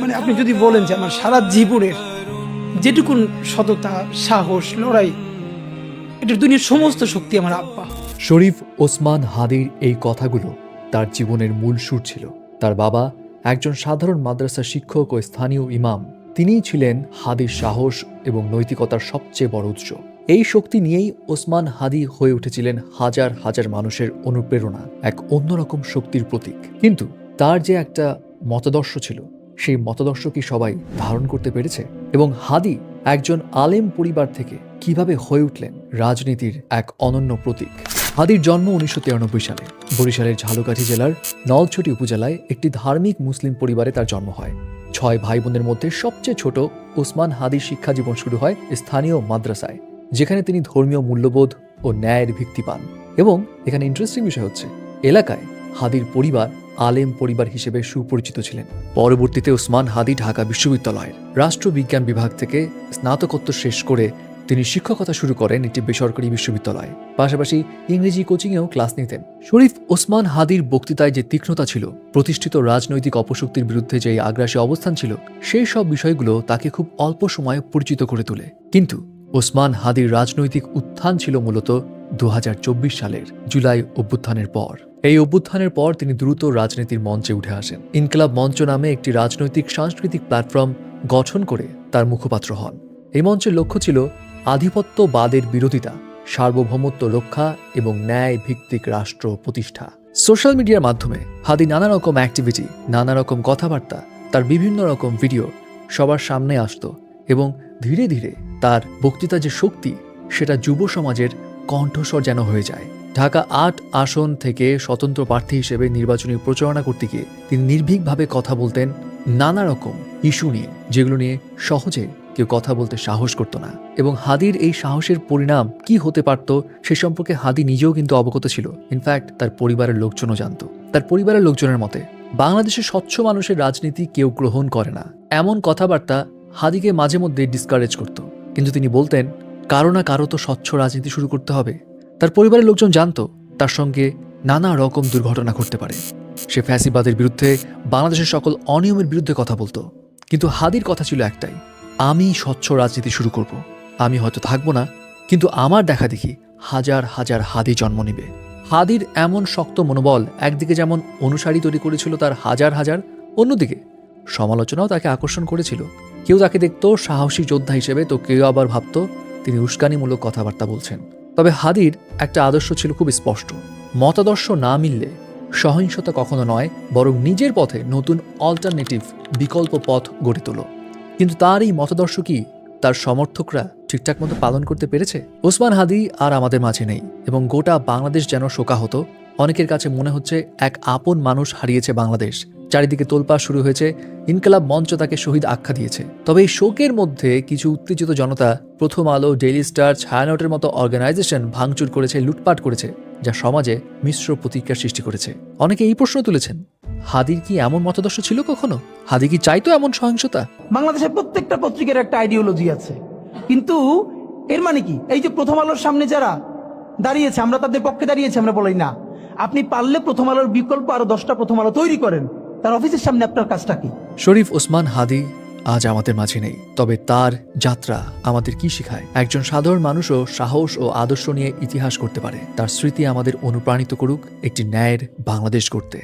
মানে আপনি যদি বলেন যে আমার সারা জীবনের যেটুকুন সততা, সাহস, লড়াই, এটার দুনিয়ার সমস্ত শক্তি আমার আব্বা। শরীফ ওসমান হাদির এই কথাগুলো তার জীবনের মূল সুর ছিল। তার বাবা একজন সাধারণ মাদ্রাসা শিক্ষক ও স্থানীয় ইমাম। তিনিই ছিলেন হাদির সাহস এবং নৈতিকতার সবচেয়ে বড় উৎস। এই শক্তি নিয়েই ওসমান হাদি হয়ে উঠেছিলেন হাজার হাজার মানুষের অনুপ্রেরণা, এক অন্যরকম শক্তির প্রতীক। কিন্তু তার যে একটা মতাদর্শ ছিল, সেই মতাদর্শ কি সবাই ধারণ করতে পেরেছে? এবং হাদি একজন আলেম পরিবার থেকে কিভাবে হয়ে উঠলেন রাজনীতির এক অনন্য প্রতীক? হাদির জন্ম 1993 সালে বরিশালের ঝালকাঠি জেলার নলছটি উপজেলায় একটি ধার্মিক মুসলিম পরিবারে তার জন্ম হয়। 6 ভাই বোনের মধ্যে সবচেয়ে ছোট ওসমান হাদির শিক্ষা জীবন শুরু হয় স্থানীয় মাদ্রাসায়, যেখানে তিনি ধর্মীয় মূল্যবোধ ও ন্যায়ের ভিত্তি পান। এবং এখানে ইন্টারেস্টিং বিষয় হচ্ছে, এলাকায় হাদির পরিবার আলেম পরিবার হিসেবে সুপরিচিত ছিলেন। পরবর্তীতে ওসমান হাদি ঢাকা বিশ্ববিদ্যালয়ের রাষ্ট্রবিজ্ঞান বিভাগ থেকে স্নাতকোত্তর শেষ করে তিনি শিক্ষকতা শুরু করেন একটি বেসরকারি বিশ্ববিদ্যালয়ে। পাশাপাশি ইংরেজি কোচিংয়েও ক্লাস নিতেন। শরীফ ওসমান হাদির বক্তৃতায় যে তীক্ষ্ণতা ছিল, প্রতিষ্ঠিত রাজনৈতিক অপশক্তির বিরুদ্ধে যে আগ্রাসী অবস্থান ছিল, সেই সব বিষয়গুলো তাকে খুব অল্প সময়ে পরিচিত করে তোলে। কিন্তু ওসমান হাদির রাজনৈতিক উত্থান ছিল মূলত 2024 সালের জুলাই অভ্যুত্থানের পর। এই অভ্যুত্থানের পর তিনি দ্রুত রাজনীতির মঞ্চে উঠে আসেন। ইনকিলাব মঞ্চ নামে একটি রাজনৈতিক সাংস্কৃতিক প্ল্যাটফর্ম গঠন করে তার মুখপাত্র হন। এই মঞ্চের লক্ষ্য ছিল আধিপত্যবাদের বিরোধিতা, সার্বভৌমত্ব রক্ষা এবং ন্যায় ভিত্তিক রাষ্ট্র প্রতিষ্ঠা। সোশ্যাল মিডিয়ার মাধ্যমে হাদি নানা রকম অ্যাক্টিভিটি, নানা রকম কথাবার্তা, তার বিভিন্ন রকম ভিডিও সবার সামনে আসতো এবং ধীরে ধীরে তার বক্তৃতা যে শক্তি, সেটা যুব সমাজের কণ্ঠস্বর যেন হয়ে যায়। ঢাকা 8 আসন থেকে স্বতন্ত্র প্রার্থী হিসেবে নির্বাচনী প্রচারণা করতে গিয়ে তিনি নির্ভীকভাবে কথা বলতেন নানা রকম ইস্যু নিয়ে, যেগুলো নিয়ে সহজে কেউ কথা বলতে সাহস করত না। এবং হাদির এই সাহসের পরিণাম কি হতে পারত সে সম্পর্কে হাদি নিজেও কিন্তু অবগত ছিল। ইনফ্যাক্ট তার পরিবারের লোকজনও জানত। তার পরিবারের লোকজনের মতে বাংলাদেশের স্বচ্ছ মানুষের রাজনীতি কেউ গ্রহণ করে না, এমন কথাবার্তা হাদিকে মাঝে মধ্যে ডিসকারেজ করত। কিন্তু তিনি বলতেন, কারো না কারো তো স্বচ্ছ রাজনীতি শুরু করতে হবে। তার পরিবারের লোকজন জানতো তার সঙ্গে নানা রকম দুর্ঘটনা ঘটতে পারে। সে ফ্যাসিবাদের বিরুদ্ধে, বাংলাদেশের সকল অনিয়মের বিরুদ্ধে কথা বলতো। কিন্তু হাদির কথা ছিল একটাই, আমি স্বচ্ছ রাজনীতি শুরু করব। আমি হয়তো থাকবো না, কিন্তু আমার দেখা দেখি হাজার হাজার হাদি জন্ম নিবে। হাদির এমন শক্ত মনোবল একদিকে যেমন অনুসারী তৈরি করেছিল তার হাজার হাজার, অন্যদিকে সমালোচনাও তাকে আকর্ষণ করেছিল। কেউ তাকে দেখতো সাহসী যোদ্ধা হিসেবে, তো কেউ আবার ভাবত তিনি উস্কানিমূলক কথাবার্তা বলছেন। তবে হাদির একটা আদর্শ ছিল খুব স্পষ্ট, মতাদর্শ না মিললে সহিংসতা কখনো নয়, বরং নিজের পথে নতুন অল্টারনেটিভ, বিকল্প পথ গড়ে তোলো। কিন্তু তার এই মতাদর্শ কি তার সমর্থকরা ঠিকঠাক মতো পালন করতে পেরেছে? ওসমান হাদি আর আমাদের মাঝে নেই এবং গোটা বাংলাদেশ যেন শোকাহত। অনেকের কাছে মনে হচ্ছে এক আপন মানুষ হারিয়েছে বাংলাদেশ। চারিদিকে তোলপাড় শুরু হয়েছে, ইনকিলাব মঞ্চ তাকে শহীদ আখ্যা দিয়েছে। তবে এই শোকের মধ্যে কিছু উত্তেজিত জনতা প্রথম আলো, ডেইলি স্টার, ছায়ানটের মতো অর্গানাইজেশন ভাঙচুর করেছে, লুটপাট করেছে, যা সমাজে মিশ্র প্রতিক্রিয়ার সৃষ্টি করেছে। অনেকে এই প্রশ্ন তুলেছেন, হাদির কি এমন মতাদর্শ ছিল কখনো? হাদি কি চাইতো এমন সহিংসতা? বাংলাদেশের প্রত্যেকটা পত্রিকার একটা আইডিওলজি আছে, কিন্তু এর মানে কি এই যে প্রথম আলোর সামনে যারা দাঁড়িয়েছে, আমরা তাদের পক্ষে দাঁড়িয়েছি, আমরা বলি না। আপনি পারলে প্রথম আলোর বিকল্প আরো 10টা প্রথম আলো তৈরি করেন, তার অফিসের সামনে আপনার কাজটা কি? শরীফ ওসমান হাদি আজ আমাদের মাঝে নেই, তবে তার যাত্রা আমাদের কি শেখায়? একজন সাধারণ মানুষও সাহস ও আদর্শ নিয়ে ইতিহাস করতে পারে। তার স্মৃতি আমাদের অনুপ্রাণিত করুক একটি ন্যায়ের বাংলাদেশ গড়তে।